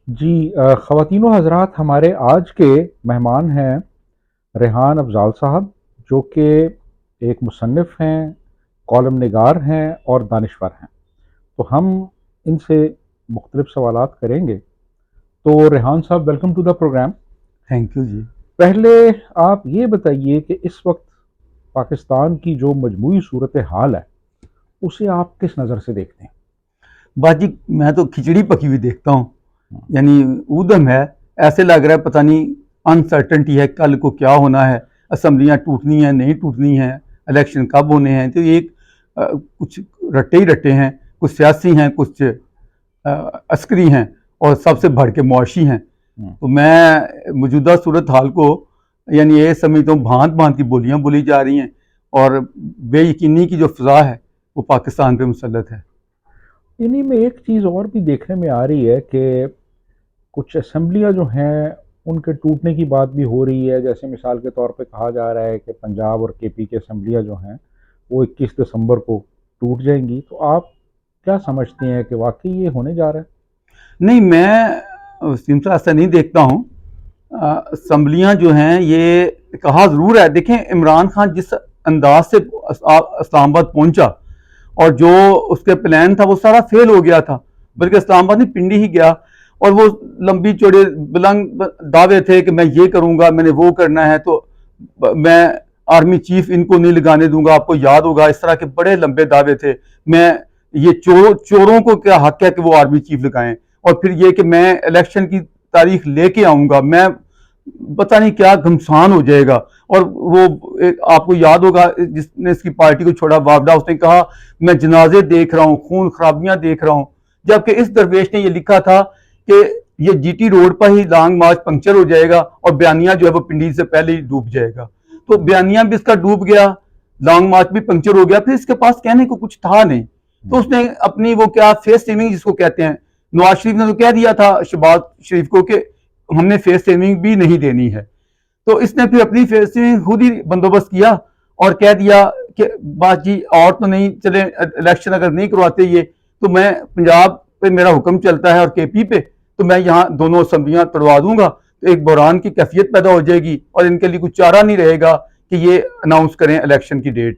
जी ख़वातीन व हज़रात, हमारे आज के मेहमान हैं रेहान अफ़ज़ाल साहब, जो कि एक मुसन्निफ़ हैं, कॉलम निगार हैं और दानिश्वर हैं। तो हम इनसे मुख्तलिफ़ सवालात करेंगे। तो रेहान साहब, welcome to the programme. Thank you जी। पहले आप ये बताइए कि इस वक्त पाकिस्तान की जो मजमूई सूरत हाल है, उसे आप किस नज़र से देखते हैं? बाजी, मैं तो खिचड़ी पकी हुई देखता हूँ। हाँ। यानी ऊधम है। ऐसे लग रहा है पता नहीं अनसर्टनटी है, कल को क्या होना है, असम्बलियाँ टूटनी है नहीं टूटनी है, इलेक्शन कब होने हैं। तो ये कुछ रट्टे ही रट्टे हैं, कुछ सियासी हैं, कुछ अस्करी हैं और सबसे बढ़ के मुआशी हैं। हम्म। तो मैं मौजूदा सूरत हाल को यानी ये समझता हूँ भांत भांत की बोलियाँ बोली जा रही हैं और बेयकीनी की जो फ़ज़ा है वो पाकिस्तान पे मुसल्लत है। इन्हीं में एक चीज़ और भी देखने में आ रही है कि कुछ असेंबलियाँ जो हैं, उनके टूटने की बात भी हो रही है। जैसे मिसाल के तौर पे कहा जा रहा है कि पंजाब और केपी की असेंबलियाँ जो हैं, वो 21 दिसंबर को टूट जाएंगी। तो आप क्या समझते हैं कि वाकई ये होने जा रहा है? नहीं, मैं सिमसा ऐसा नहीं देखता हूँ। असम्बलियाँ जो हैं ये कहा ज़रूर है। देखें, इमरान खान जिस अंदाज से इस्लामाबाद पहुंचा और जो उसके प्लान था वो सारा फेल हो गया था। बल्कि इस्लामाबाद नहीं, पिंडी ही गया। और वो लंबी चौड़े बुलंद दावे थे कि मैं ये करूंगा, मैंने वो करना है, तो मैं आर्मी चीफ इनको नहीं लगाने दूंगा। आपको याद होगा इस तरह के बड़े लंबे दावे थे। मैं ये चोरों को क्या हक है कि वो आर्मी चीफ लगाएं। और फिर ये कि मैं इलेक्शन की तारीख लेके आऊंगा, मैं पता नहीं क्या घमसान हो जाएगा। और वो आपको याद होगा जिसने इसकी पार्टी को छोड़ा, वावडा, उसने कहा मैं जनाजे देख रहा हूँ, खून खराबियां देख रहा हूँ। जबकि इस दरवेश ने यह लिखा था कि ये जीटी रोड पर ही लॉन्ग मार्च पंक्चर हो जाएगा और बयानिया जो है वो पिंडी से पहले ही डूब जाएगा। तो बयानिया भी इसका डूब गया, लॉन्ग मार्च भी पंक्चर हो गया, फिर इसके पास कहने को कुछ था नहीं। तो उसने अपनी वो क्या फेस सेविंग जिसको कहते हैं, नवाज शरीफ ने तो कह दिया था शहबाज शरीफ को कि हमने फेस सेविंग भी नहीं देनी है। तो इसने फिर अपनी फेस सेविंग खुद ही बंदोबस्त किया और कह दिया कि बाजी और तो नहीं चले, इलेक्शन अगर नहीं करवाते ये, तो मैं पंजाब पे मेरा हुक्म चलता है और केपी पे, तो मैं यहाँ दोनों असम्बलियां तोड़वा दूंगा। तो एक बहरान की कैफियत पैदा हो जाएगी और इनके लिए कुछ चारा नहीं रहेगा कि ये अनाउंस करें इलेक्शन की डेट।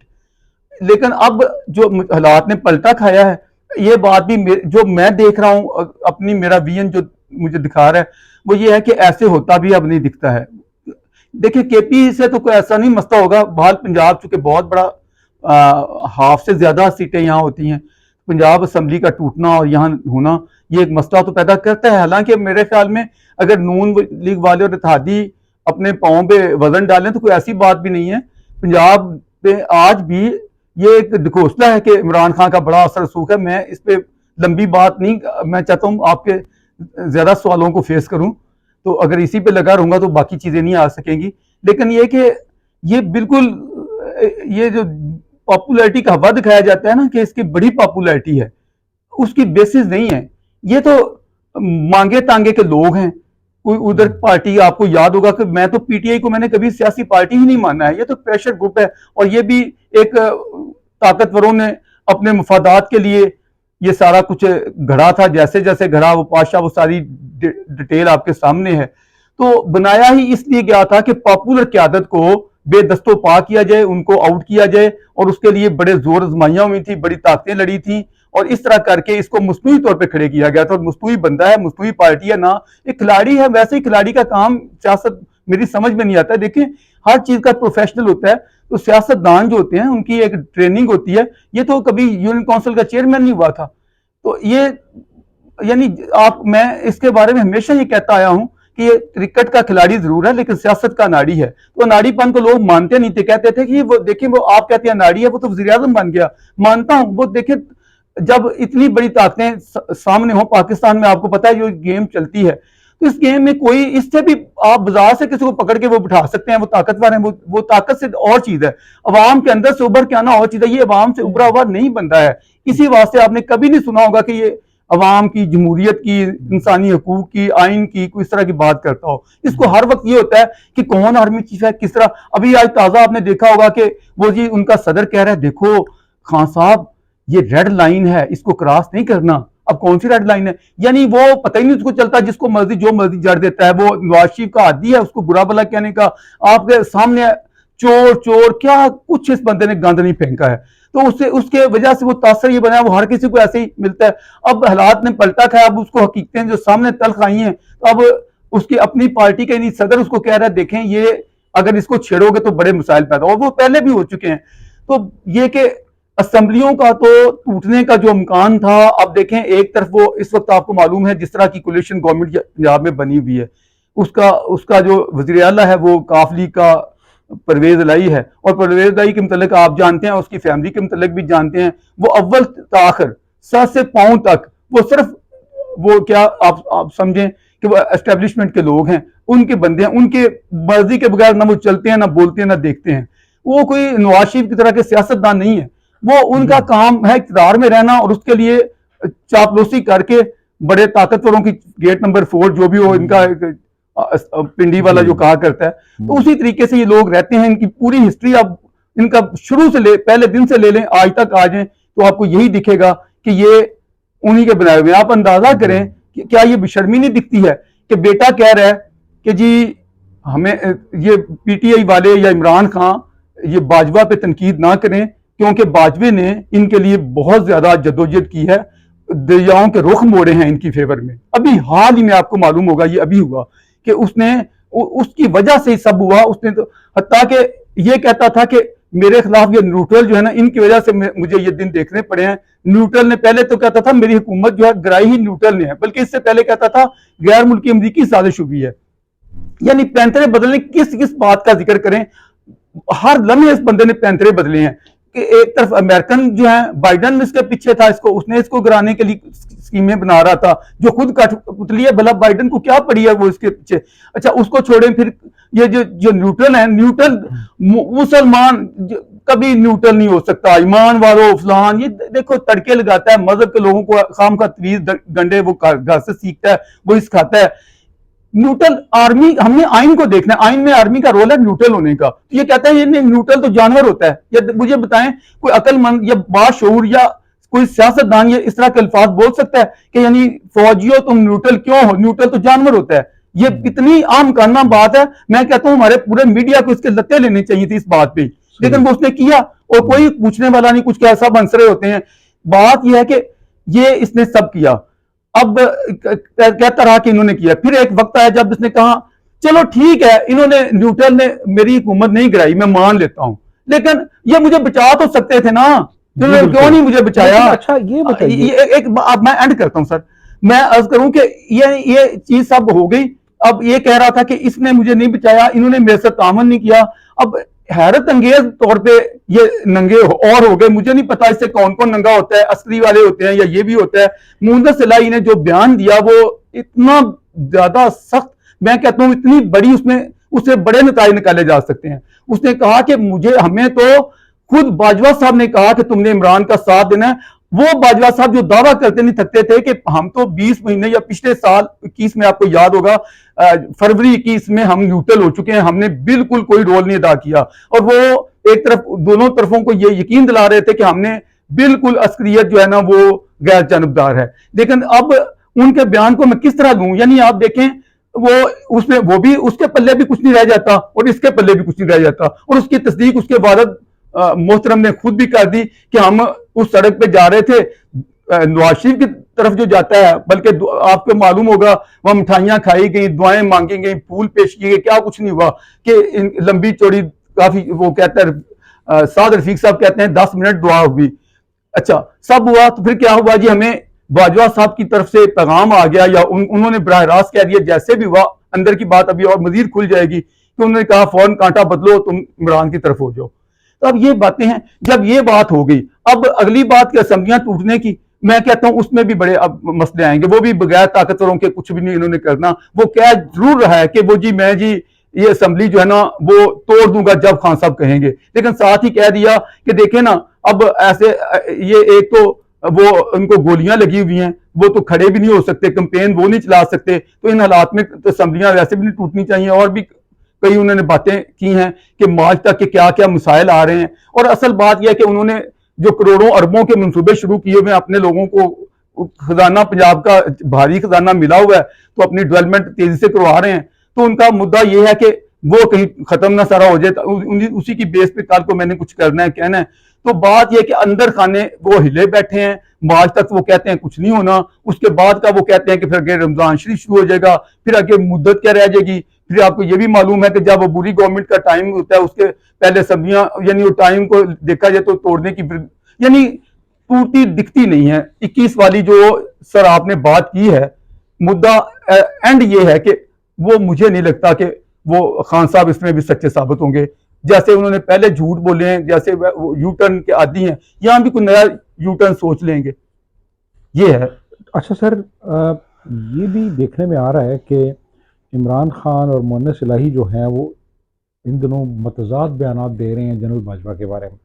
लेकिन अब जो हालात ने पलटा खाया है, ये बात भी जो मैं देख रहा हूं, अपनी मेरा विजन जो मुझे दिखा रहा है वो ये है कि ऐसे होता भी अब नहीं दिखता है। देखिए, केपी से तो कोई ऐसा नहीं मसला होगा। बहाल पंजाब चूंकि बहुत बड़ा हाफ से ज्यादा सीटें यहाँ होती हैं, पंजाब असम्बली का टूटना और यहाँ होना ये एक मसला तो पैदा करता है। हालांकि मेरे ख्याल में अगर नून लीग वाले और इत्तेहादी अपने पाँव पे वजन डालें तो कोई ऐसी बात भी नहीं है। पंजाब पे आज भी ये एक घोषणा है कि इमरान खान का बड़ा असर रसूख है। मैं इस पे लंबी बात नहीं, मैं चाहता हूँ आपके ज्यादा सवालों को फेस करूं। तो अगर इसी पे लगा रहूंगा तो बाकी चीजें नहीं आ सकेंगी। लेकिन ये कि ये बिल्कुल ये जो पॉपुलैरिटी का हवा दिखाया जाता है ना कि इसकी बड़ी पॉपुलैरिटी है, उसकी बेसिस नहीं है। ये तो मांगे तांगे के लोग हैं। कोई उधर पार्टी, आपको याद होगा कि मैं तो पीटीआई को मैंने कभी सियासी पार्टी ही नहीं माना है, ये तो प्रेशर ग्रुप है। और ये भी एक ताकतवरों ने अपने मफादात के लिए ये सारा कुछ घड़ा था। जैसे जैसे घड़ा वो पाशा, वो सारी डिटेल आपके सामने है। तो बनाया ही इसलिए गया था कि पॉपुलर क्यादत को बेदस्तो पा किया जाए, उनको आउट किया जाए। और उसके लिए बड़े जोर आजमाइयां हुई थी, बड़ी ताकतें लड़ी थी। और इस तरह करके इसको मसनूई तौर पे खड़े किया गया था। और मसनूई बंदा है, मसनूई पार्टी है ना, एक खिलाड़ी है। वैसे ही खिलाड़ी का काम सियासत मेरी समझ में नहीं आता है। देखिए, हर चीज का प्रोफेशनल होता है। तो सियासतदान जो होते हैं उनकी एक ट्रेनिंग होती है। ये तो कभी यूनियन काउंसिल का चेयरमैन नहीं हुआ था। तो ये यानी आप, मैं इसके बारे में हमेशा ये कहता आया हूं कि ये क्रिकेट का खिलाड़ी जरूर है लेकिन सियासत का नाड़ी है। तो नाड़ीपन को लोग मानते नहीं थे, कहते थे कि वो देखिए, वो आप कहते हैं नाड़ी है, वो तो वजीर आजम बन गया। मानता हूं, वो देखिए जब इतनी बड़ी ताकतें सामने हो पाकिस्तान में, आपको पता है जो गेम चलती है, तो इस गेम में कोई इससे भी आप बाजार से किसी को पकड़ के वो बिठा सकते हैं, वो ताकतवर है। वो ताकत से और चीज है, अवाम के अंदर से उभर के आना और चीज है। ये अवाम से उभरा हुआ नहीं बनता है। इसी वास्ते आपने कभी नहीं सुना होगा कि ये अवाम की, जमहूरियत की, इंसानी हकूक की, आइन की कोई इस तरह की बात करता हो। इसको हर वक्त ये होता है कि कौन आर्मी चीफ है, किस तरह। अभी आज ताजा आपने देखा होगा कि वो जी उनका सदर कह रहा है, देखो खान साहब, ये रेड लाइन है, इसको क्रॉस नहीं करना। अब कौन सी रेड लाइन है? यानी वो पता ही नहीं उसको चलता, जिसको मर्जी जो मर्जी जड़ देता है। वो नवाज शरीफ का आदी है उसको बुरा भला कहने का। आपके सामने चोर चोर क्या कुछ इस बंदे ने गंद नहीं फेंका है, तो उससे उसके वजह से वो तासर ये बना, वो हर किसी को ऐसे ही मिलता है। अब हालात ने पलटा खाया, अब उसको हकीकतें जो सामने तल्ख आई हैं, तो अब उसकी अपनी पार्टी के नहीं सदर उसको कह रहा है देखें ये अगर इसको छेड़ोगे तो बड़े मसाइल पैदा, और वो पहले भी हो चुके हैं। तो ये कि असेंबलियों का तो टूटने का जो इम्कान था, अब देखें एक तरफ वो इस वक्त आपको मालूम है जिस तरह की कोलिशन गवर्नमेंट पंजाब में बनी हुई है, उसका उसका जो वज़ीर आला है वो काफ लीग का परवेज लाई है, और परवेज लाई के मतलब आप जानते हैं, उसकी फैमिली के मतलब भी जानते हैं। वो अव्वल ताखिर सर से पांव तक वो सिर्फ वो क्या आप समझें कि वो एस्टेब्लिशमेंट के लोग हैं, उनके बंदे हैं, उनके मर्जी के बगैर ना वो चलते हैं, ना बोलते हैं, ना देखते हैं। वो कोई नवाज शरीफ की तरह के सियासतदान नहीं है। वो उनका काम है इक़्तिदार में रहना, और उसके लिए चापलूसी करके बड़े ताकतवरों की गेट नंबर 4 जो भी हो इनका पिंडी वाला जो कहा करता है, तो उसी तरीके से ये लोग रहते हैं। इनकी पूरी हिस्ट्री आप इनका शुरू से ले पहले दिन से ले लें आज तक आ जाए तो आपको यही दिखेगा कि ये उन्हीं के बनाए हुए। आप अंदाजा करें कि क्या ये बेशर्मी नहीं दिखती है कि बेटा कह रहा है कि जी हमें ये पीटीआई वाले या इमरान खान ये बाजवा पे तनकीद ना करें, क्योंकि बाजवे ने इनके लिए बहुत ज्यादा जद्दोजहद की है, दरियाओं के रुख मोड़े हैं इनकी फेवर में। अभी हाल ही में आपको मालूम होगा, ये अभी हुआ कि उसने उसकी वजह से सब हुआ। उसने तो हत्ता के ये कहता था कि मेरे खिलाफ ये न्यूट्रल जो है ना, इनकी वजह से मुझे ये दिन देखने पड़े हैं। न्यूट्रल ने पहले तो कहता था मेरी हुकूमत जो है गिराई ही न्यूट्रल ने है, बल्कि इससे पहले कहता था गैर मुल्की अमरीकी साजिश हुई है। यानी पैंतरे बदलने किस किस बात का जिक्र करें, हर लम्हे इस बंदे ने पैंतरे बदले हैं। कि एक तरफ अमेरिकन जो है बाइडन इसके पीछे था, इसको उसने इसको गिराने के लिए स्कीमें बना रहा था, जो खुद कठपुतली है, भला बाइडन को क्या पड़ी है वो इसके पीछे। अच्छा उसको छोड़ें, फिर ये जो न्यूट्रल है, न्यूट्रल मुसलमान कभी न्यूट्रल नहीं हो सकता, ईमान वालों फलान, ये देखो तड़के लगाता है मजहब के लोगों को, खाम का तवीज गंडे वो घर से सीखता है, वो सिखाता है। न्यूट्रल आर्मी, हमने आइन को देखना है, आइन में आर्मी का रोल है न्यूट्रल होने का। तो ये कहता है ये न्यूट्रल तो जानवर होता है। या मुझे बताएं कोई अकलमंद या बाशऊर या कोई सियासतदान ये इस तरह के अल्फाज बोल सकता है कि यानी फौजियों तुम न्यूट्रल क्यों हो, न्यूट्रल तो जानवर होता है। ये कितनी आम काना बात है। मैं कहता हूं हमारे पूरे मीडिया को इसके लत्ते लेने चाहिए थी इस बात पे, लेकिन वो उसने किया और कोई पूछने वाला नहीं, कुछ क्या सब आंसरे होते हैं। बात यह है कि ये इसने सब किया, अब कहता रहा कि इन्होंने किया। फिर एक वक्त आया जब इसने कहा चलो ठीक है, इन्होंने न्यूट्रल ने मेरी हुकूमत नहीं गिराई, मैं मान लेता हूं, लेकिन ये मुझे बचा तो सकते थे ना, क्यों नहीं मुझे बचाया? अच्छा ये बताइए, एक मैं एंड करता हूं सर, मैं अर्ज करूं कि ये चीज सब हो गई। अब ये कह रहा था कि इसने मुझे नहीं बचाया, इन्होंने मेरे साथ तामन नहीं किया। अब हैरत अंगेज तौर पे ये नंगे और हो गए। मुझे नहीं पता इससे कौन कौन नंगा होता है, अस्करी वाले होते हैं या ये भी होता है। मुंदर सिलाई ने जो बयान दिया वो इतना ज्यादा सख्त, मैं कहता हूं इतनी बड़ी, उसमें उससे बड़े नतीजे निकाले जा सकते हैं। उसने कहा कि हमें तो खुद बाजवा साहब ने कहा कि तुमने इमरान का साथ देना है। वो बाजवा साहब जो दावा करते नहीं थकते थे कि हम तो 20 महीने या पिछले साल 21 में, आपको याद होगा फरवरी 21 में हम न्यूट्रल हो चुके हैं, हमने बिल्कुल कोई रोल नहीं अदा किया। और वो एक तरफ दोनों तरफों को ये यकीन दिला रहे थे कि हमने बिल्कुल अस्करियत जो है ना वो गैर जानबदार है। लेकिन अब उनके बयान को मैं किस तरह लूं? यानी आप देखें वो उसमें वो भी उसके पल्ले भी कुछ नहीं रह जाता और इसके पल्ले भी कुछ नहीं रह जाता। और उसकी तस्दीक उसके बाद मोहतरम ने खुद भी कर दी कि हम उस सड़क पे जा रहे थे, नवाज शरीफ की तरफ जो जाता है, बल्कि आपको मालूम होगा वहां मिठाइयां खाई गई, दुआएं मांगी गई, फूल पेश किए गए, क्या कुछ नहीं हुआ कि लंबी चौड़ी काफी, वो कहता है साद रफीक साहब कहते हैं 10 मिनट दुआ हुई। अच्छा सब हुआ तो फिर क्या हुआ जी, हमें बाजवा साहब की तरफ से पैगाम आ गया या उन्होंने बराह रास्त कह दिया, जैसे भी हुआ अंदर की बात अभी और मजीद खुल जाएगी, कि उन्होंने कहा फौरन कांटा बदलो, तुम इमरान की तरफ हो जाओ। तो अब ये बातें हैं। जब ये बात हो गई, अब अगली बात की असेंबलियां टूटने की, मैं कहता हूं उसमें भी बड़े अब मसले आएंगे। वो भी बगैर ताकतवरों के कुछ भी नहीं इन्होंने करना। वो कह जरूर रहा है कि वो जी मैं जी ये असेंबली जो है ना वो तोड़ दूंगा जब खान साहब कहेंगे, लेकिन साथ ही कह दिया कि देखे ना अब ऐसे ये एक तो वो उनको गोलियां लगी हुई हैं, वो तो खड़े भी नहीं हो सकते, कैंपेन वो नहीं चला सकते। तो इन हालात में तो असेंबलियां वैसे भी नहीं टूटनी चाहिए। और भी कई उन्होंने बातें की हैं कि मार्च तक के क्या क्या मसाइल आ रहे हैं। और असल बात यह है कि उन्होंने जो करोड़ों अरबों के मंसूबे शुरू किए हुए अपने लोगों को खजाना पंजाब का भारी खजाना मिला हुआ है, तो अपनी डेवलपमेंट तेजी से करवा रहे हैं। तो उनका मुद्दा ये है कि वो कहीं खत्म ना सारा हो जाए, उसी की बेस पे कल को मैंने कुछ करना है, कहना है। तो बात यह कि अंदर खाने वो हिले बैठे हैं, मार्च तक वो कहते हैं कुछ नहीं होना, उसके बाद का वो कहते हैं कि फिर आगे रमजान शरीफ शुरू हो जाएगा, फिर आगे मुद्दत क्या रह जाएगी। फिर आपको ये भी मालूम है कि जब वो बुरी गवर्नमेंट का टाइम होता है उसके पहले सब्जियां, यानी वो टाइम को देखा जाए तो तोड़ने की, यानी टूटी दिखती नहीं है। 21 वाली जो सर आपने बात की है, मुद्दा एंड ये है कि वो मुझे नहीं लगता कि वो खान साहब इसमें भी सच्चे साबित होंगे। जैसे उन्होंने पहले झूठ बोले हैं, जैसे वो यू टर्न के आदि हैं, यहां भी कोई नया यू टर्न सोच लेंगे, ये है। अच्छा सर, ये भी देखने में आ रहा है कि इमरान खान और मुन्नस इलाही जो हैं वो इन दिनों मतजाद बयानात दे रहे हैं जनरल बाजवा के बारे में।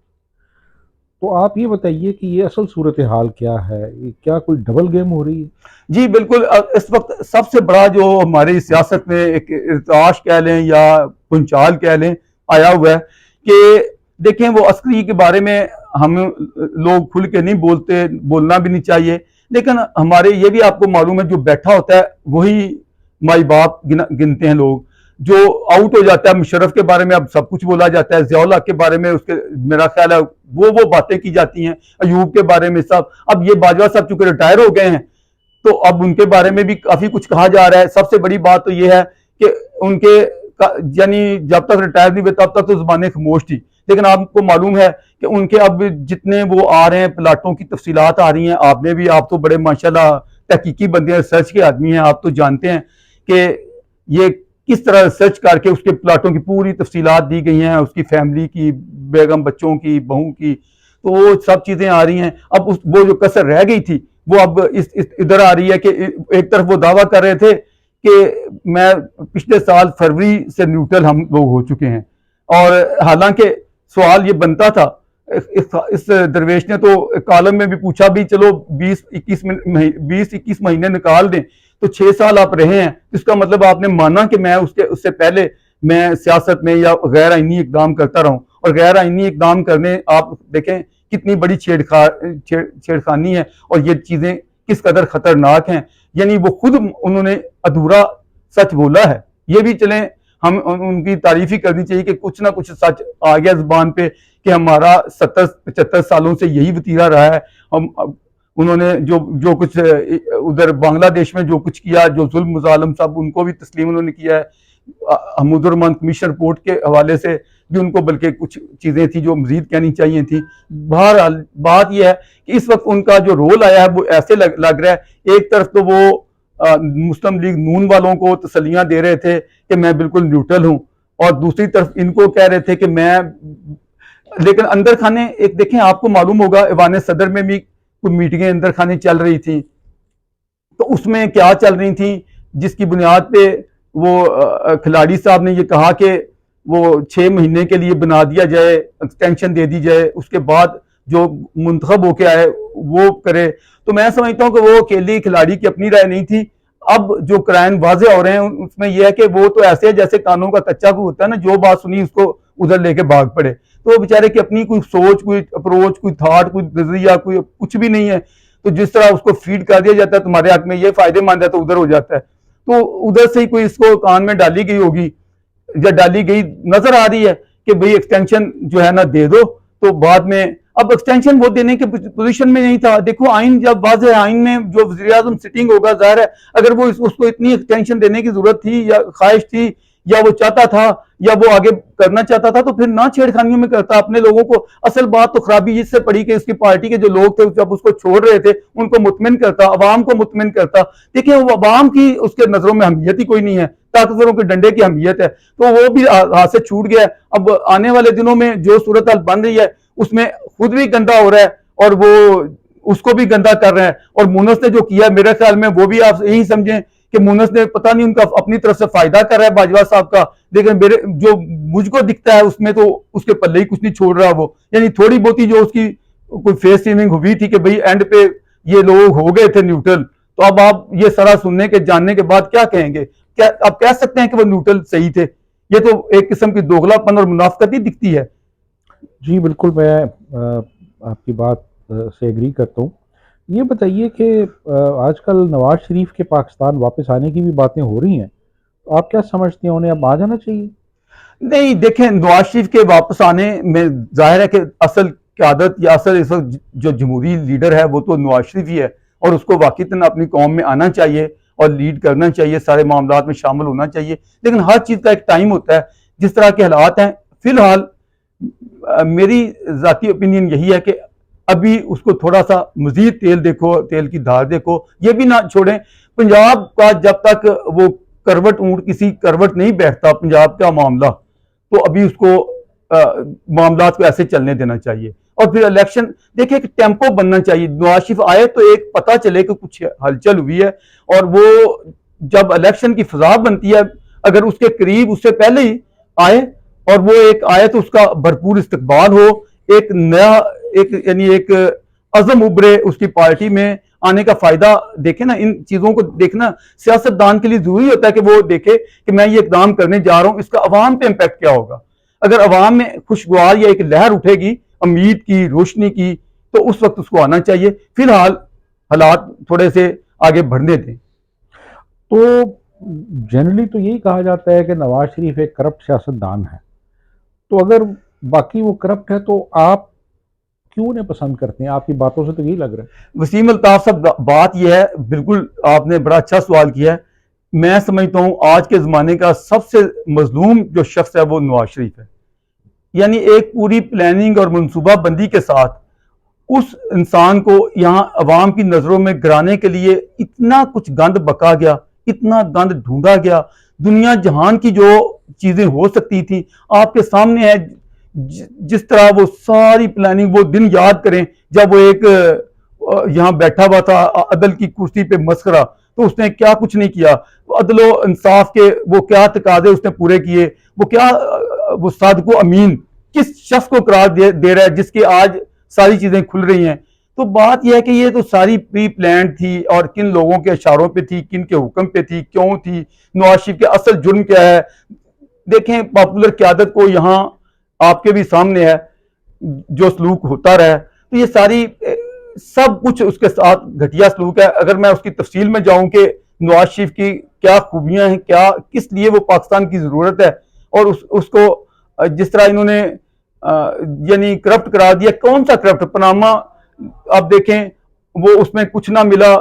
तो आप ये बताइए कि ये असल सूरत हाल क्या है, ये क्या कोई डबल गेम हो रही है? जी बिल्कुल, इस वक्त सबसे बड़ा जो हमारी सियासत में एक इर्ताश कह लें या पुंचाल कह लें आया हुआ है कि देखें, वो अस्करी के बारे में हम लोग खुल के नहीं बोलते, बोलना भी नहीं चाहिए, लेकिन हमारे ये भी आपको मालूम है जो बैठा होता है वही माई बाप गिनते हैं लोग। जो आउट हो जाता है, मुशर्रफ के बारे में अब सब कुछ बोला जाता है, ज़ियाउल हक के बारे में उसके मेरा ख्याल है वो बातें की जाती हैं, अयूब के बारे में सब। अब ये बाजवा साहब चूंकि रिटायर हो गए हैं तो अब उनके बारे में भी काफी कुछ कहा जा रहा है। सबसे बड़ी बात तो ये है कि उनके यानी जब तक रिटायर नहीं हुए तब तक तो जुबानें खामोश थी, लेकिन आपको मालूम है कि उनके अब जितने वो आ रहे हैं, प्लाटों की तफसीलात आ रही हैं। आपने भी, आप तो बड़े माशाल्लाह तहकीकी बंदे हैं, रिसर्च के आदमी हैं, आप तो जानते हैं कि ये किस तरह रिसर्च करके उसके प्लाटों की पूरी तफसीलात दी गई हैं, उसकी फैमिली की, बेगम बच्चों की, बहू की, तो वो सब चीजें आ रही हैं। अब वो जो कसर रह गई थी वो अब इधर आ रही है कि एक तरफ वो दावा कर रहे थे कि मैं पिछले साल फरवरी से न्यूट्रल हम लोग हो चुके हैं, और हालांकि सवाल ये बनता था, इस दरवेश ने तो कॉलम में भी पूछा भी, चलो 20-21 महीने निकाल दें तो 6 साल आप रहे हैं, इसका मतलब आपने माना कि मैं उससे पहले मैं सियासत में या गैर आईनी इकदाम करता रहूं। और गैर आईनी इकदाम करने आप देखें कितनी बड़ी छेड़खानी है और ये चीजें किस कदर खतरनाक हैं, यानी वो खुद उन्होंने अधूरा सच बोला है। ये भी चलें, हम उनकी तारीफ ही करनी चाहिए कि कुछ ना कुछ सच आ गया जुबान पे कि हमारा 70-75 सालों से यही वतीरा रहा है। हम उन्होंने जो कुछ उधर बांग्लादेश में जो कुछ किया, जो जुल्म मुजालम सब उनको भी तस्लीम उन्होंने किया है। हमूदुररहमान कमीशन रिपोर्ट के हवाले से भी उनको बल्कि कुछ चीजें थी जो मजीद कहनी चाहिए थी। बहरहाल बात यह है कि इस वक्त उनका जो रोल आया है वो ऐसे लग रहा है, एक तरफ तो वो मुस्लिम लीग नून वालों को तसलियां दे रहे थे कि मैं बिल्कुल न्यूट्रल हूं, और दूसरी तरफ इनको कह रहे थे कि मैं, लेकिन अंदर खाने एक देखें, आपको मालूम होगा ईवान सदर में भी कुछ मीटिंगें अंदर खाने चल रही थी, तो उसमें क्या चल रही थी जिसकी बुनियाद पे वो खिलाड़ी साहब ने ये कहा कि वो 6 महीने के लिए बना दिया जाए, एक्सटेंशन दे दी जाए, उसके बाद जो मुंतखब होके आए वो करे। तो मैं समझता हूँ कि वो अकेली खिलाड़ी की अपनी राय नहीं थी। अब जो क्राइम वाजे हो रहे हैं उसमें यह है कि वो तो ऐसे है जैसे कानों का कच्चा भी होता है ना, जो बात सुनी उसको उधर लेके भाग पड़े। तो बेचारे की अपनी कोई सोच, कोई अप्रोच, कोई थाट, कोई नजरिया, कोई कुछ भी नहीं है। तो जिस तरह उसको फीड कर दिया जाता है तुम्हारे हक में ये फायदेमंद है तो उधर हो जाता है, तो उधर से ही कोई इसको कान में डाली गई होगी या डाली गई नजर आ रही है कि भाई एक्सटेंशन जो है ना दे दो। तो बाद में अब एक्सटेंशन वो देने के पोजीशन में नहीं था। देखो आइन जब वाज़ेह है, आइन में जो वज़ीर आज़म सिटिंग होगा, जाहिर है अगर वो उसको इतनी एक्सटेंशन देने की जरूरत थी या ख्वाहिश थी या वो चाहता था या वो आगे करना चाहता था तो फिर ना छेड़खानियों में करता अपने लोगों को। असल बात तो खराबी इससे पड़ी कि उसकी पार्टी के जो लोग थे जब उसको छोड़ रहे थे उनको मुतमिन करता, अवाम को मुतमिन करता। देखिए वो अवाम की उसके नजरों में अहमियत ही कोई नहीं है, ताकतवरों के डंडे की अहमियत है, तो वो भी हाथ से छूट गया। अब आने वाले दिनों में जो सूरत हाल बन रही है उसमें खुद भी गंदा हो रहा है और वो उसको भी गंदा कर रहे हैं। और मुनस ने जो किया मेरे ख्याल में वो भी आप यही समझें कि मुनस ने पता नहीं उनका अपनी तरफ से फायदा कर रहा है बाजवा साहब का, लेकिन मेरे जो मुझको दिखता है उसमें तो उसके पल्ले ही कुछ नहीं छोड़ रहा वो। यानी थोड़ी बहुत ही जो उसकी कोई फेस सीमिंग हुई थी कि भाई एंड पे ये लोग हो गए थे न्यूट्रल, तो अब आप ये सारा सुनने के जानने के बाद क्या कहेंगे? क्या आप कह सकते हैं कि वो न्यूट्रल सही थे? ये तो एक किस्म की दोगलापन और मुनाफकत ही दिखती है। जी बिल्कुल, मैं आपकी बात से एग्री करता हूँ। ये बताइए कि आजकल नवाज शरीफ के पाकिस्तान वापस आने की भी बातें हो रही हैं, तो आप क्या समझते हैं, उन्हें अब आ जाना चाहिए? नहीं, देखें, नवाज शरीफ के वापस आने में जाहिर है कि असल क्यादत या असल इस वक्त जो जमहूरी लीडर है वो तो नवाज शरीफ ही है, और उसको वाकईतन अपनी कौम में आना चाहिए और लीड करना चाहिए, सारे मामलात में शामिल होना चाहिए। लेकिन हर चीज़ का एक टाइम होता है। जिस तरह के हालात हैं फिलहाल, मेरी जाती ओपिनियन यही है कि अभी उसको थोड़ा सा मजीद तेल देखो, तेल की धार देखो, ये भी ना छोड़ें। पंजाब का जब तक वो करवट ऊंट किसी करवट नहीं बैठता पंजाब का मामला, तो अभी उसको मामलात को ऐसे चलने देना चाहिए। और फिर इलेक्शन, देखिए, एक टेम्पो बनना चाहिए। नवाज शरीफ आए तो एक पता चले कि कुछ हलचल हुई है, और वो जब इलेक्शन की फिजा बनती है, अगर उसके करीब उससे पहले ही आए और वो एक आए तो उसका भरपूर इस्तकबाल हो, एक नया, एक यानी एक अज़म उभरे उसकी पार्टी में आने का फायदा देखे ना। इन चीजों को देखना सियासतदान के लिए जरूरी होता है कि वो देखे कि मैं ये इकदाम करने जा रहा हूं, इसका अवाम पे इम्पैक्ट क्या होगा। अगर अवाम में खुशगवार या एक लहर उठेगी उम्मीद की, रोशनी की, तो उस वक्त उसको आना चाहिए। फिलहाल हालात थोड़े से आगे बढ़ने दें। तो जनरली तो यही कहा जाता है कि नवाज शरीफ एक करप्ट सियासतदान है। तो अगर बाकी वो करप्ट है, तो आप क्यों उन्हें पसंद करते हैं? आपकी बातों से तो यही लग रहा है। वसीम अल्ताफ साहब, बात यह है, बिल्कुल आपने बड़ा अच्छा सवाल किया है। मैं समझता हूं आज के ज़माने का सबसे मजलूम जो शख्स है वो नवाज शरीफ है। यानी एक पूरी प्लानिंग और मनसूबाबंदी के साथ उस इंसान को यहाँ अवाम की नज़रों में गिराने के लिए इतना कुछ गंद बका गया, इतना गंद ढूंढा गया। दुनिया जहान की जो चीज़ें हो सकती थी आपके सामने है। जिस तरह वो सारी प्लानिंग, वो दिन याद करें जब वो एक यहाँ बैठा हुआ था अदल की कुर्सी पे मस्करा, तो उसने क्या कुछ नहीं किया। अदलो इंसाफ के वो क्या तकाजे उसने पूरे किए, वो क्या वो सादको अमीन किस शख्स को करार दे रहा है जिसकी आज सारी चीजें खुल रही हैं। तो बात यह है कि ये तो सारी प्री प्लान थी, और किन लोगों के इशारों पे थी, किन के हुक्म पे थी, क्यों थी, नवाज शरीफ के असल जुर्म क्या है। देखें, पॉपुलर क्यादत को यहाँ आपके भी सामने है जो सलूक होता रहा है, तो ये सारी सब कुछ उसके साथ घटिया सलूक है। अगर मैं उसकी तफसील में जाऊं कि नवाज शरीफ की क्या खूबियां हैं, क्या किस लिए वो पाकिस्तान की जरूरत है, और उसको जिस तरह इन्होंने यानी करप्ट करा दिया। कौन सा करप्ट? पनामा आप देखें, वो उसमें कुछ ना मिला।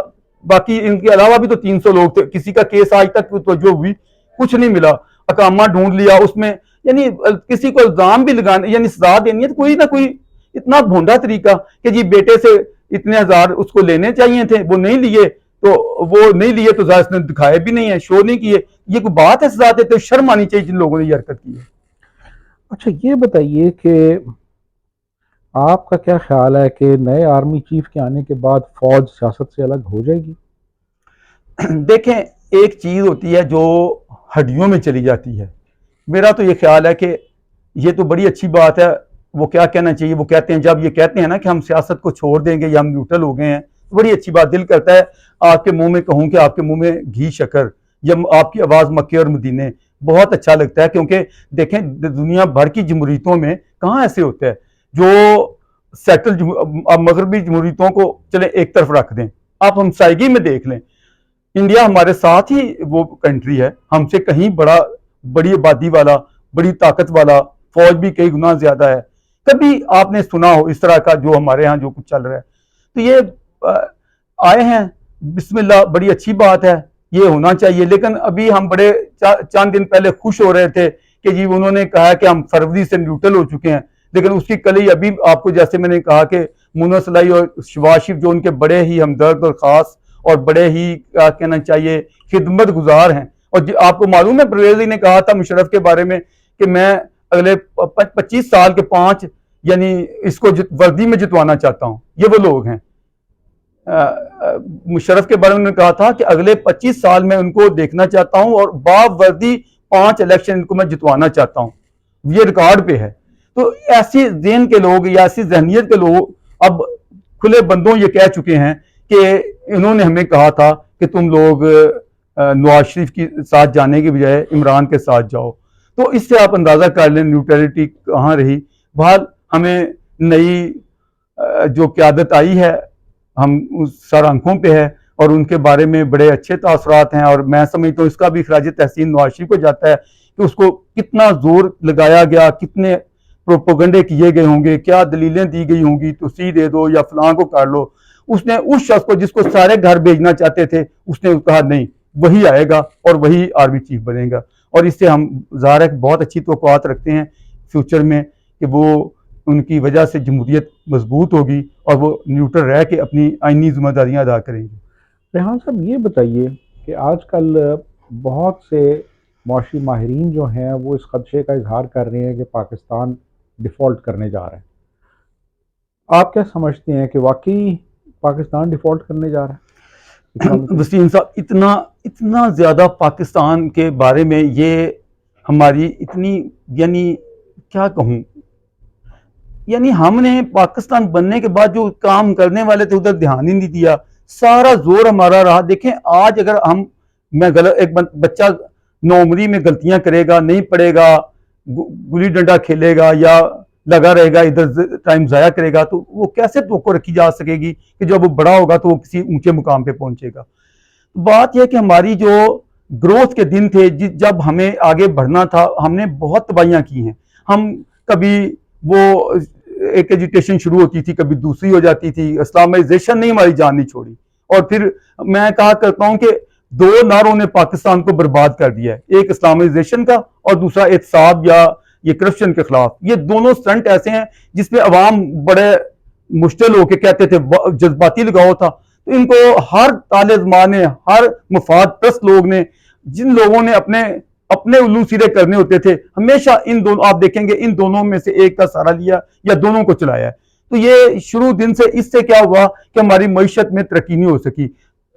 बाकी इनके अलावा भी तो 300 लोग थे, किसी का केस आज तक तवज्जो हुई, कुछ नहीं मिला। अकामा ढूंढ लिया उसमें, यानी किसी को इल्जाम भी लगाने यानी सजा देनी है तो कोई ना कोई इतना भोंडा तरीका कि जी बेटे से इतने हजार उसको लेने चाहिए थे, वो नहीं लिए, तो वो नहीं लिए तो इसने दिखाए भी नहीं है, शो नहीं किए। ये कोई बात है? सजा देते? शर्म आनी चाहिए जिन लोगों ने ये हरकत की है। अच्छा, ये बताइए कि आपका क्या ख्याल है कि नए आर्मी चीफ के आने के बाद फौज सियासत से अलग हो जाएगी? देखें, एक चीज होती है जो हड्डियों में चली जाती है। मेरा तो ये ख्याल है कि ये तो बड़ी अच्छी बात है। वो क्या कहना चाहिए, वो कहते हैं, जब ये कहते हैं ना कि हम सियासत को छोड़ देंगे या हम न्यूट्रल हो गए हैं, तो बड़ी अच्छी बात, दिल करता है आपके मुंह में कहूं कि आपके मुंह में घी शक्कर, या आपकी आवाज़ मक्के और मदीने, बहुत अच्छा लगता है। क्योंकि देखें, दुनिया भर की जमहूरियतों में कहाँ ऐसे होता है जो सेटल मगरबी जमहूरियतों को चले एक तरफ रख दें। आप हमसायगी में देख लें, इंडिया हमारे साथ ही वो कंट्री है, हमसे कहीं बड़ी आबादी वाला, बड़ी ताकत वाला, फौज भी कई गुना ज्यादा है। कभी आपने सुना हो इस तरह का जो हमारे यहाँ जो कुछ चल रहा है? तो ये आए हैं, बिस्मिल्लाह, बड़ी अच्छी बात है, ये होना चाहिए। लेकिन अभी हम बड़े चंद दिन पहले खुश हो रहे थे कि जी उन्होंने कहा कि हम फरवरी से न्यूट्रल हो चुके हैं, लेकिन उसकी कल ही अभी आपको जैसे मैंने कहा कि मुन्ना सलाई और शहबाज शरीफ जो उनके बड़े ही हमदर्द और खास और बड़े ही क्या कहना चाहिए खिदमत गुजार हैं। और आपको मालूम है परवेज ने कहा था मुशर्रफ के बारे में कि मैं अगले 25 साल के 5 यानी इसको वर्दी में जितवाना चाहता हूं। ये वो लोग हैं। मुशर्रफ के बारे में उन्होंने कहा था कि अगले 25 साल में उनको देखना चाहता हूं और बावर्दी 5 इलेक्शन इनको मैं जितवाना चाहता हूं। ये रिकॉर्ड पे है। तो ऐसी जेन के लोग या ऐसी जहनीत के लोग अब खुले बंदों ये कह चुके हैं कि इन्होंने हमें कहा था कि तुम लोग नवाज शरीफ के साथ जाने के बजाय इमरान के साथ जाओ। तो इससे आप अंदाजा कर लें न्यूट्रलिटी कहाँ रही। बहरहाल हमें नई जो क्यादत आई है हम उस सर आंखों पे है और उनके बारे में बड़े अच्छे तासरात हैं। और मैं समझता हूँ इसका भी खराज तहसीन नवाज शरीफ को जाता है कि उसको कितना जोर लगाया गया, कितने प्रोपोगंडे किए गए होंगे, क्या दलीलें दी गई होंगी, तो सी दे दो या फलां को कर लो। उसने उस शख्स को जिसको सारे घर भेजना चाहते थे, उसने कहा नहीं, वही आएगा और वही आर्मी चीफ बनेगा। और इससे हम ज़ाहिर है बहुत अच्छी तवक्कुआत रखते हैं फ्यूचर में कि वो उनकी वजह से जमहूरियत मजबूत होगी और वो न्यूट्रल रह के अपनी आइनी जिम्मेदारियां अदा करेंगे। रेहान साहब, ये बताइए कि आजकल बहुत से मौशी माहिरीन जो हैं वो इस खदशे का इजहार कर रहे हैं कि पाकिस्तान डिफ़ॉल्ट करने जा रहा है। आप क्या समझते हैं कि वाकई पाकिस्तान डिफ़ॉल्ट करने जा रहा है इकनॉमिकली? वसीम साहब, इतना इतना ज़्यादा पाकिस्तान के बारे में ये हमारी इतनी, यानी क्या कहूँ, यानी हमने पाकिस्तान बनने के बाद जो काम करने वाले थे उधर ध्यान ही नहीं दिया। सारा जोर हमारा रहा। देखें आज अगर हम, मैं गलत, एक बच्चा नौमरी में गलतियां करेगा, नहीं पढ़ेगा, गुली डंडा खेलेगा या लगा रहेगा इधर टाइम जाया करेगा, तो वो कैसे तो रखी जा सकेगी कि जब वो बड़ा होगा तो वो किसी ऊंचे मुकाम पे पहुंचेगा। बात यह कि हमारी जो ग्रोथ के दिन थे, जब हमें आगे बढ़ना था, हमने बहुत तबाहियां की हैं। हम कभी वो एक एजुटेशन शुरू होती थी, कभी दूसरी हो जाती थी, इस्लामाइजेशन ने हमारी जान नहीं छोड़ी। और फिर मैं कहा करता हूं कि दो नारों ने पाकिस्तान को बर्बाद कर दिया है, एक इस्लामाइजेशन का और दूसरा एहतसाब या ये करप्शन के खिलाफ। ये दोनों स्टंट ऐसे हैं जिसमें अवाम बड़े मुश्किल होकर कहते थे, जज्बाती लगाव था। तो इनको हर तालेजमा ने, हर मुफाद प्रस्त लोग ने, जिन लोगों ने अपने अपने उल्लू सीधे करने होते थे, हमेशा इन दोनों, आप देखेंगे इन दोनों में से एक का सहारा लिया या दोनों को चलाया है। तो ये शुरू दिन से, इससे क्या हुआ कि हमारी मईशत में तरक्की नहीं हो सकी।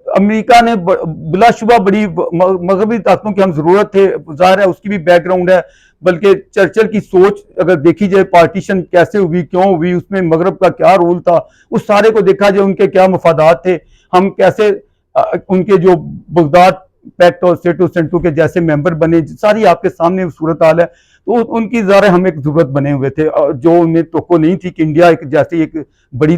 अमेरिका ने बिलाशुबा बड़ी मगरबी ताकतों की हम जरूरत थे, जाहिर है उसकी भी बैकग्राउंड है। बल्कि चर्चिल की सोच अगर देखी जाए, पार्टीशन कैसे हुई, क्यों हुई, उसमें मगरब का क्या रोल था, उस सारे को देखा जाए, उनके क्या मफादात थे, हम कैसे उनके जो बगदाद पैक्ट और सेटो सेंटू के जैसे मेंबर बने, सारी आपके सामने सूरत हाल है। तो उनकी ज़ाहिर हम एक जरूरत बने हुए थे, जो उन्हें तो नहीं थी कि इंडिया एक जैसे एक बड़ी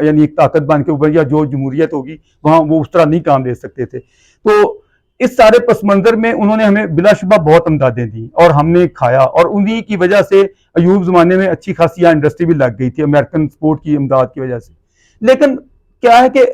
यानी एक ताकत बन के उभर या जो जमहूरियत होगी वहां वो उस तरह नहीं काम दे सकते थे। तो इस सारे पस मंजर में उन्होंने हमें बिलाशुबा बहुत इमदादें दी और हमने खाया, और उन्हीं की वजह से अयूब जमाने में अच्छी खासी इंडस्ट्री भी लग गई थी अमेरिकन सपोर्ट की इमदाद की वजह से। लेकिन क्या है कि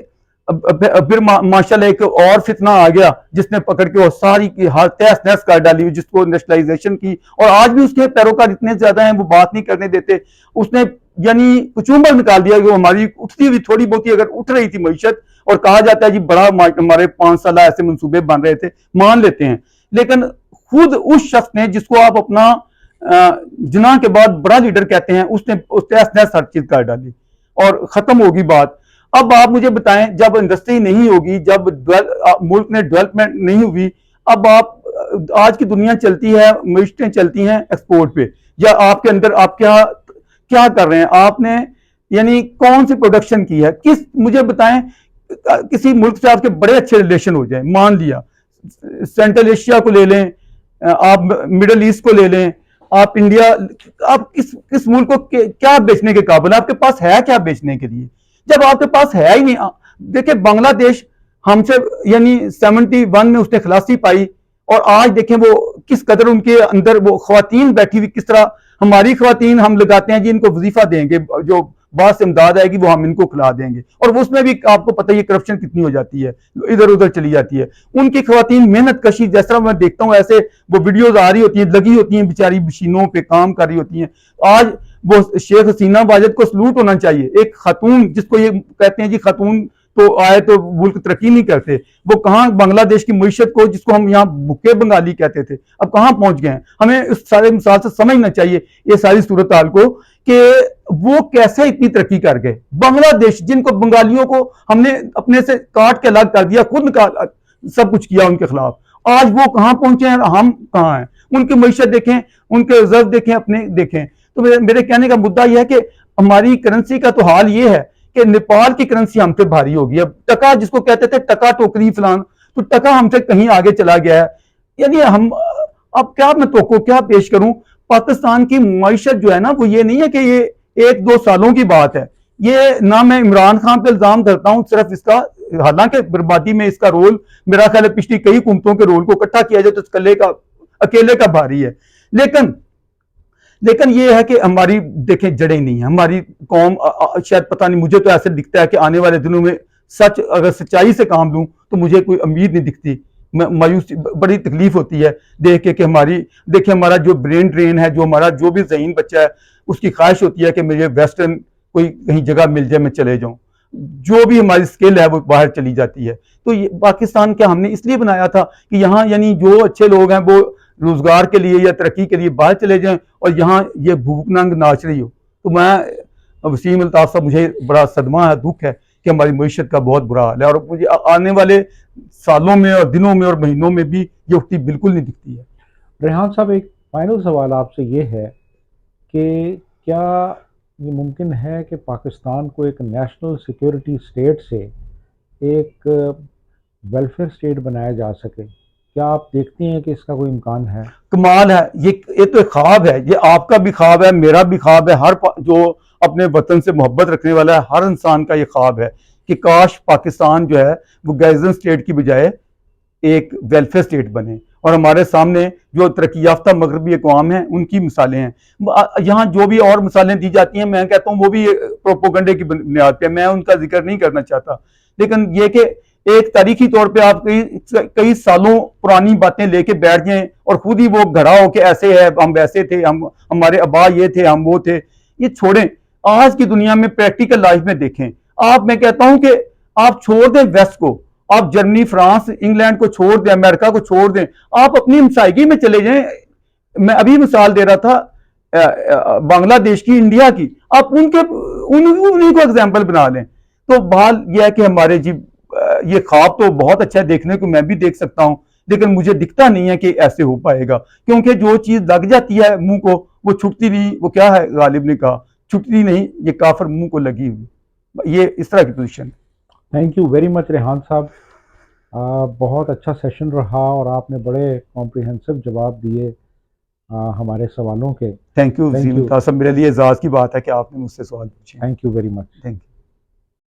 फिर माशाल्लाह एक और फितना आ गया जिसने पकड़ के वो सारी की हर तहस नहस कर डाली, जिसको नेशनलाइजेशन की। और आज भी उसके पैरोकार इतने ज्यादा हैं, वो बात नहीं करने देते। उसने यानी कुचुम्बर निकाल दिया कि हमारी उठती हुई थोड़ी बहुत अगर उठ रही थी मईशत, और कहा जाता है जी बड़ा हमारे 5 साल ऐसे मंसूबे बन रहे थे, मान लेते हैं। लेकिन खुद उस शख्स ने जिसको आप अपना जिना के बाद बड़ा लीडर कहते हैं, उसने उस तहस नहस हर चीज कर डाली और खत्म होगी बात। अब आप मुझे बताएं, जब इंडस्ट्री नहीं होगी, जब मुल्क में डेवलपमेंट नहीं हुई, अब आप आज की दुनिया चलती है, मईशतें चलती हैं एक्सपोर्ट पे, या आपके अंदर आप क्या क्या कर रहे हैं, आपने यानी कौन सी प्रोडक्शन की है, किस, मुझे बताएं। किसी मुल्क से आपके बड़े अच्छे रिलेशन हो जाए, मान लिया सेंट्रल एशिया को ले लें, आप मिडल ईस्ट को ले लें, आप इंडिया, आप किस मुल्क को क्या बेचने के काबिल, आपके पास है क्या बेचने के लिए? जब आपके पास है ही नहीं। देखिए बांग्लादेश हमसे यानी 71 में उसने खलासी पाई, और आज देखें वो किस कदर उनके अंदर वो ख्वातीन बैठी हुई, किस तरह हमारी ख्वातीन हम लगाते हैं जी इनको वजीफा देंगे, जो बाहर से इमदाद आएगी वो हम इनको खिला देंगे, और वो उसमें भी आपको पता है करप्शन कितनी हो जाती है, इधर उधर चली जाती है। उनकी ख्वातीन मेहनत कशी, जिस तरह मैं देखता हूँ ऐसे वो वीडियोज आ रही होती हैं, लगी होती हैं बेचारी मशीनों पे काम कर रही होती हैं। आज वो शेख हसीना वाजिद को सलूट होना चाहिए, एक खातून जिसको ये कहते हैं जी खातून तो आए तो मुल्क तरक्की नहीं करते, वो कहाँ बांग्लादेश की मईशत को, जिसको हम यहाँ भुक्के बंगाली कहते थे, अब कहाँ पहुंच गए हैं। हमें इस सारे मिसाल से समझना चाहिए ये सारी सूरत हाल को कि वो कैसे इतनी तरक्की कर गए। बांग्लादेश जिनको बंगालियों को हमने अपने से काट के अलग कर दिया, खुद सब कुछ किया उनके खिलाफ, आज वो कहाँ पहुंचे हैं, हम कहाँ हैं। उनकी मईशत देखें, उनके रिजर्व देखें, अपने देखें। तो मेरे कहने का मुद्दा यह है कि हमारी करेंसी का तो हाल ये है कि नेपाल की करेंसी हम पे भारी होगी। अब टका जिसको कहते थे टका टोकरी फलान, तो टका हमसे कहीं आगे चला गया है। यानी हम अब क्या, मैं तो को क्या पेश करूं, पाकिस्तान की मईशत जो है ना वो ये नहीं है कि ये 1-2 सालों की बात है, ये ना मैं इमरान खान पे इल्जाम करता हूं सिर्फ इसका, हालांकि बर्बादी में इसका रोल मेरा ख्याल है पिछली कई हुकूमतों के रोल को इकट्ठा किया जाए तो अकेले का भारी है। लेकिन लेकिन ये है कि हमारी देखें जड़ें नहीं है, हमारी कौम शायद पता नहीं, मुझे तो ऐसे दिखता है कि आने वाले दिनों में सच अगर सच्चाई से काम लूं तो मुझे कोई उम्मीद नहीं दिखती। मायूसी बड़ी तकलीफ होती है देख के कि हमारी, देखिए हमारा जो ब्रेन ड्रेन है, जो हमारा जो भी ज़हीन बच्चा है उसकी ख्वाहिश होती है कि मुझे वेस्टर्न कोई कहीं जगह मिल जाए मैं चले जाऊं, जो भी हमारी स्किल है वो बाहर चली जाती है। तो ये पाकिस्तान क्या हमने इसलिए बनाया था कि यहाँ यानी जो अच्छे लोग हैं वो रोजगार के लिए या तरक्की के लिए बाहर चले जाएं और यहाँ ये भूख नंग नाच रही हो। तो मैं वसीम अल्ताफ साहब, मुझे बड़ा सदमा है, दुख है कि हमारी मईशत का बहुत बुरा हाल है और मुझे आने वाले सालों में और दिनों में और महीनों में भी ये उठती बिल्कुल नहीं दिखती है। रेहान साहब, एक फाइनल सवाल आपसे ये है कि क्या ये मुमकिन है कि पाकिस्तान को एक नेशनल सिक्योरिटी स्टेट से एक वेलफेयर स्टेट बनाया जा सके? क्या आप देखते हैं कि इसका कोई इम्कान है? कमाल है, ये तो एक ख्वाब है, ये आपका भी ख्वाब है, मेरा भी ख्वाब है, जो अपने वतन से मोहब्बत रखने वाला है हर इंसान का ये ख्वाब है कि काश पाकिस्तान जो है वो गैजन स्टेट की बजाय एक वेलफेयर स्टेट बने। और हमारे सामने जो तरक्की याफ्ता मगरबी अक़वाम हैं उनकी मिसालें हैं, यहाँ जो भी और मिसालें दी जाती हैं मैं कहता हूँ वो भी प्रोपोगंडे की बुनियाद पे, मैं उनका जिक्र नहीं करना चाहता। लेकिन ये कि एक तारीखी तौर पे आप कई सालों पुरानी बातें लेके बैठ जाएं और खुद ही वो घड़ा हो के ऐसे है, हम वैसे थे, हम हमारे अब्बा ये थे, हम वो थे, ये छोड़ें। आज की दुनिया में प्रैक्टिकल लाइफ में देखें आप, मैं कहता हूं कि आप छोड़ दें वेस्ट को, आप जर्मनी, फ्रांस, इंग्लैंड को छोड़ दें, अमेरिका को छोड़ दें, आप अपनी हमसायगी में चले जाएं। मैं अभी मिसाल दे रहा था बांग्लादेश की, इंडिया की, आप उन्हीं को एग्जाम्पल बना लें। तो बहाल यह है कि हमारे जी ये ख्वाब तो बहुत अच्छा है, देखने को मैं भी देख सकता हूं, लेकिन मुझे दिखता नहीं है कि ऐसे हो पाएगा, क्योंकि जो चीज लग जाती है मुंह को वो छुटती नहीं। वो क्या है गालिब ने कहा, छुटती नहीं, ये काफर मुंह को लगी हुई। ये इस तरह की position. Thank you very much Rehan साहब, बहुत अच्छा सेशन रहा और आपने बड़े कॉम्प्रिहेंसिव जवाब दिए हमारे सवालों के। Thank you. थैंक यू, मेरे लिए एजाज की बात है कि आपने मुझसे सवाल पूछे। Thank you very much. Thank you.